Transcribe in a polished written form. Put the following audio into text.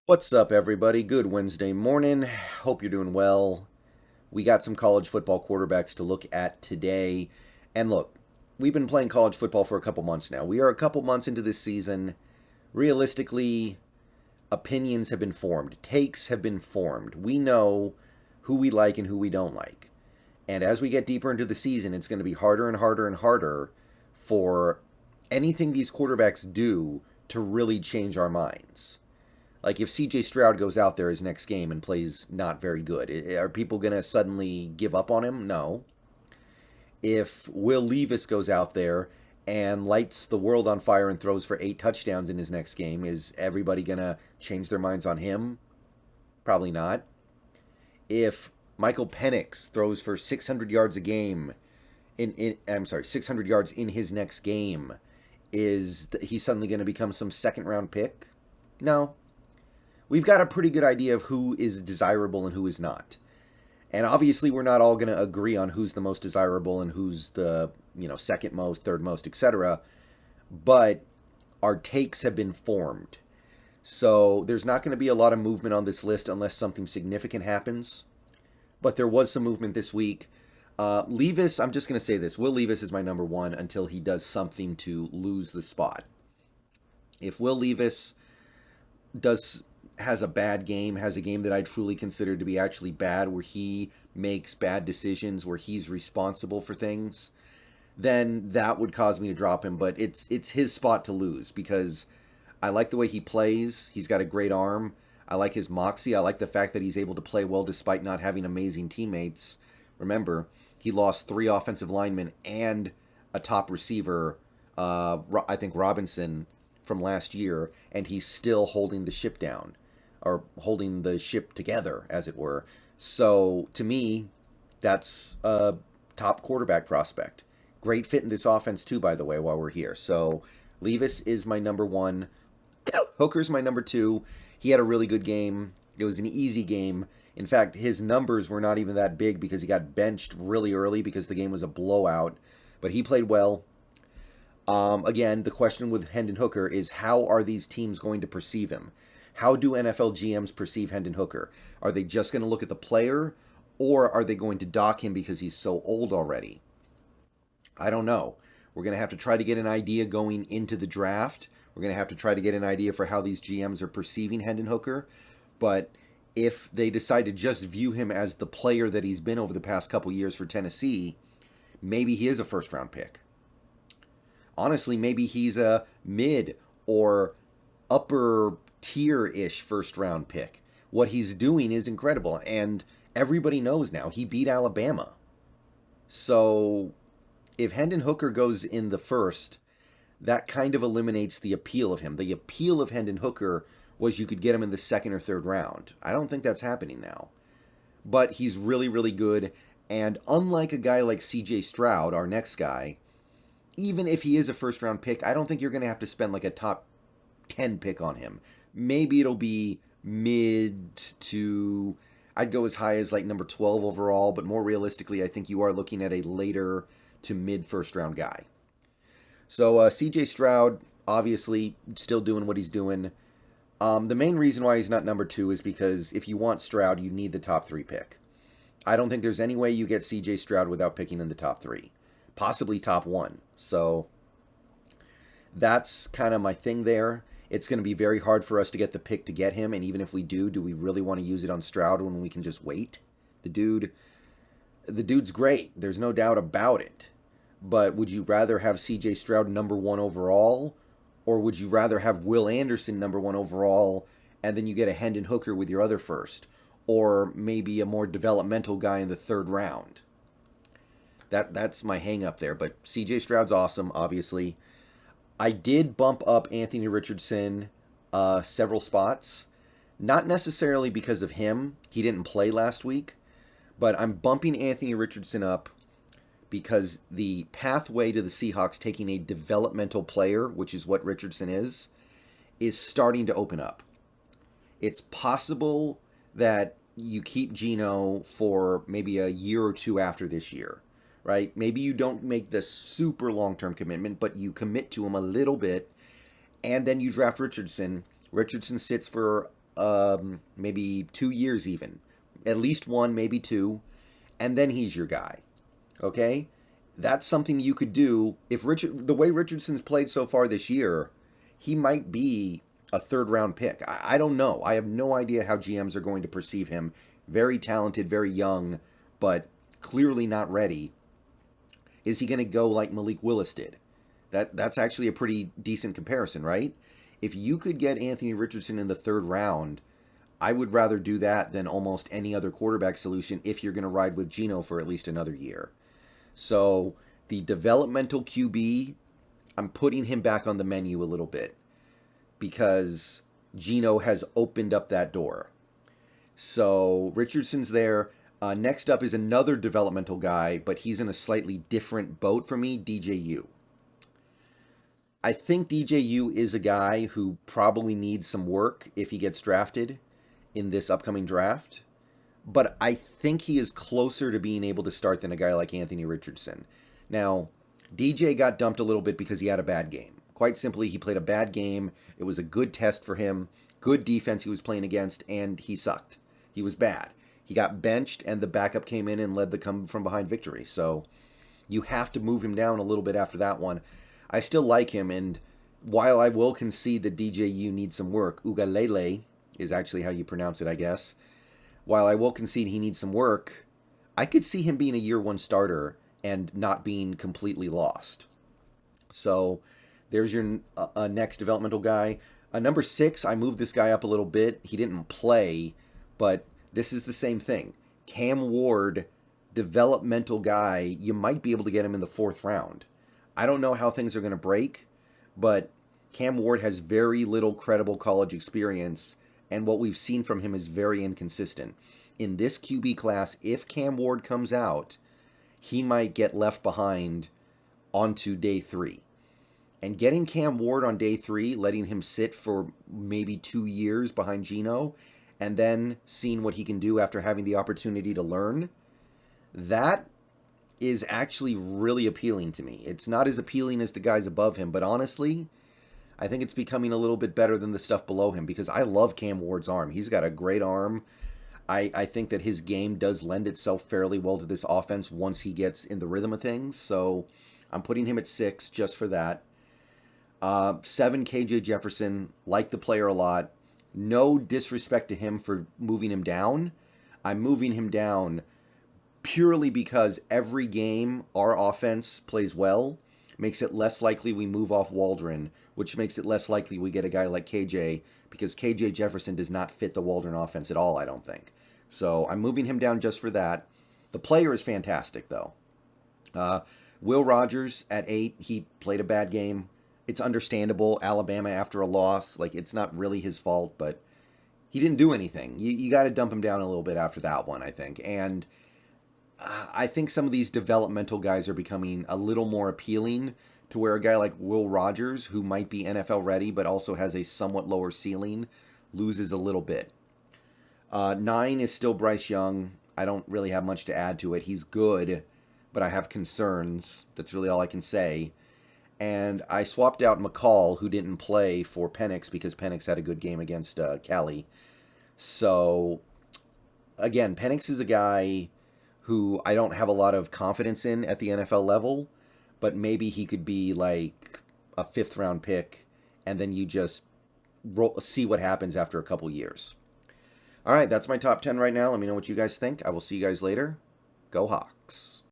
What's up, everybody? Good Wednesday morning. Hope you're doing well. We got some college football quarterbacks to look at today. And look, we've been playing college football for a couple months now. We are a couple months into this season. Realistically, opinions have been formed, takes have been formed. We know who we like and who we don't like. And as we get deeper into the season, it's going to be harder and harder and harder for anything these quarterbacks do to really change our minds. Like if CJ Stroud goes out there his next game and plays not very good, are people going to suddenly give up on him? No. If Will Levis goes out there and lights the world on fire and throws for 8 touchdowns in his next game, is everybody going to change their minds on him? Probably not. If Michael Penix throws for 600 yards a game I'm sorry, 600 yards in his next game, is he suddenly going to become some second round pick? No. We've got a pretty good idea of who is desirable and who is not. And obviously we're not all going to agree on who's the most desirable and who's the, second most, third most, etc. But our takes have been formed. So there's not going to be a lot of movement on this list unless something significant happens. But there was some movement this week. Levis, I'm just going to say this. Will Levis is my number one until he does something to lose the spot. If Will Levis has a bad game, has a game that I truly consider to be actually bad, where he makes bad decisions, where he's responsible for things, then that would cause me to drop him. But it's his spot to lose because I like the way he plays. He's got a great arm. I like his moxie. I like the fact that he's able to play well despite not having amazing teammates. Remember, he lost 3 offensive linemen and a top receiver, I think Robinson, from last year, and he's still holding the ship down, or holding the ship together, as it were. So, to me, that's a top quarterback prospect. Great fit in this offense, too, by the way, while we're here. So, Levis is my number one. Hooker's my number two. He had a really good game. It was an easy game. In fact, his numbers were not even that big because he got benched really early because the game was a blowout. But he played well. Again, the question with Hendon Hooker is how are these teams going to perceive him? How do NFL GMs perceive Hendon Hooker? Are they just going to look at the player, or are they going to dock him because he's so old already? I don't know. We're going to have to try to get an idea going into the draft. We're going to have to try to get an idea for how these GMs are perceiving Hendon Hooker. But if they decide to just view him as the player that he's been over the past couple years for Tennessee, maybe he is a first-round pick. Honestly, maybe he's a mid or upper tier-ish first-round pick. What he's doing is incredible, and everybody knows now he beat Alabama. So if Hendon Hooker goes in the first, that kind of eliminates the appeal of him. The appeal of Hendon Hooker was you could get him in the second or third round. I don't think that's happening now. But he's really, really good, and unlike a guy like CJ Stroud, our next guy, even if he is a first-round pick, I don't think you're going to have to spend like a top 10 pick on him. Maybe it'll be mid to, I'd go as high as like number 12 overall, but more realistically, I think you are looking at a later to mid first-round guy. So CJ Stroud, obviously, still doing what he's doing. The main reason why he's not number 2 is because if you want Stroud, you need the top 3 pick. I don't think there's any way you get CJ Stroud without picking in the top 3. Possibly top 1. So that's kind of my thing there. It's going to be very hard for us to get the pick to get him, and even if we do we really want to use it on Stroud when we can just wait? The dude's great. There's no doubt about it. But would you rather have CJ Stroud number 1 overall, or would you rather have Will Anderson number 1 overall, and then you get a Hendon Hooker with your other first, or maybe a more developmental guy in the 3rd round? That's my hang up there. But CJ Stroud's awesome, obviously. I did bump up Anthony Richardson several spots. Not necessarily because of him. He didn't play last week. But I'm bumping Anthony Richardson up because the pathway to the Seahawks taking a developmental player, which is what Richardson is starting to open up. It's possible that you keep Geno for maybe a year or two after this year, right? Maybe you don't make the super long-term commitment, but you commit to him a little bit, and then you draft Richardson. Richardson sits for maybe 2 years even. At least one, maybe two. And then he's your guy. Okay? That's something you could do. If the way Richardson's played so far this year, he might be a third-round pick. I don't know. I have no idea how GMs are going to perceive him. Very talented, very young, but clearly not ready. Is he going to go like Malik Willis did? That's actually a pretty decent comparison, right? If you could get Anthony Richardson in the third round, I would rather do that than almost any other quarterback solution if you're going to ride with Geno for at least another year. So the developmental QB, I'm putting him back on the menu a little bit because Geno has opened up that door. So Richardson's there. Next up is another developmental guy, but he's in a slightly different boat for me, DJU. I think DJU is a guy who probably needs some work if he gets drafted in this upcoming draft. But I think he is closer to being able to start than a guy like Anthony Richardson. Now, DJ got dumped a little bit because he had a bad game. Quite simply, he played a bad game. It was a good test for him. Good defense he was playing against, and he sucked. He was bad. He got benched, and the backup came in and led the come-from-behind victory. So you have to move him down a little bit after that one. I still like him, and while I will concede that DJU needs some work, Ugalele is actually how you pronounce it, I guess. While I will concede he needs some work, I could see him being a year one starter and not being completely lost. So there's your next developmental guy. Number 6, I moved this guy up a little bit. He didn't play, but this is the same thing. Cam Ward, developmental guy, you might be able to get him in the 4th round. I don't know how things are going to break, but Cam Ward has very little credible college experience, and what we've seen from him is very inconsistent. In this QB class, if Cam Ward comes out, he might get left behind onto day 3. And getting Cam Ward on day 3, letting him sit for maybe 2 years behind Geno, and then seeing what he can do after having the opportunity to learn, that is actually really appealing to me. It's not as appealing as the guys above him, but honestly, I think it's becoming a little bit better than the stuff below him because I love Cam Ward's arm. He's got a great arm. I think that his game does lend itself fairly well to this offense once he gets in the rhythm of things. So I'm putting him at 6 just for that. 7, KJ Jefferson. Like the player a lot. No disrespect to him for moving him down. I'm moving him down purely because every game our offense plays well makes it less likely we move off Waldron, which makes it less likely we get a guy like KJ, because KJ Jefferson does not fit the Waldron offense at all, I don't think. So I'm moving him down just for that. The player is fantastic, though. Will Rogers at 8, he played a bad game. It's understandable. Alabama after a loss, like, it's not really his fault, but he didn't do anything. You got to dump him down a little bit after that one, I think. And I think some of these developmental guys are becoming a little more appealing to where a guy like Will Rogers, who might be NFL ready but also has a somewhat lower ceiling, loses a little bit. 9 is still Bryce Young. I don't really have much to add to it. He's good, but I have concerns. That's really all I can say. And I swapped out McCall, who didn't play, for Penix because Penix had a good game against Cali. So, again, Penix is a guy who I don't have a lot of confidence in at the NFL level, but maybe he could be like a 5th round pick, and then you just see what happens after a couple years. All right, that's my top 10 right now. Let me know what you guys think. I will see you guys later. Go Hawks.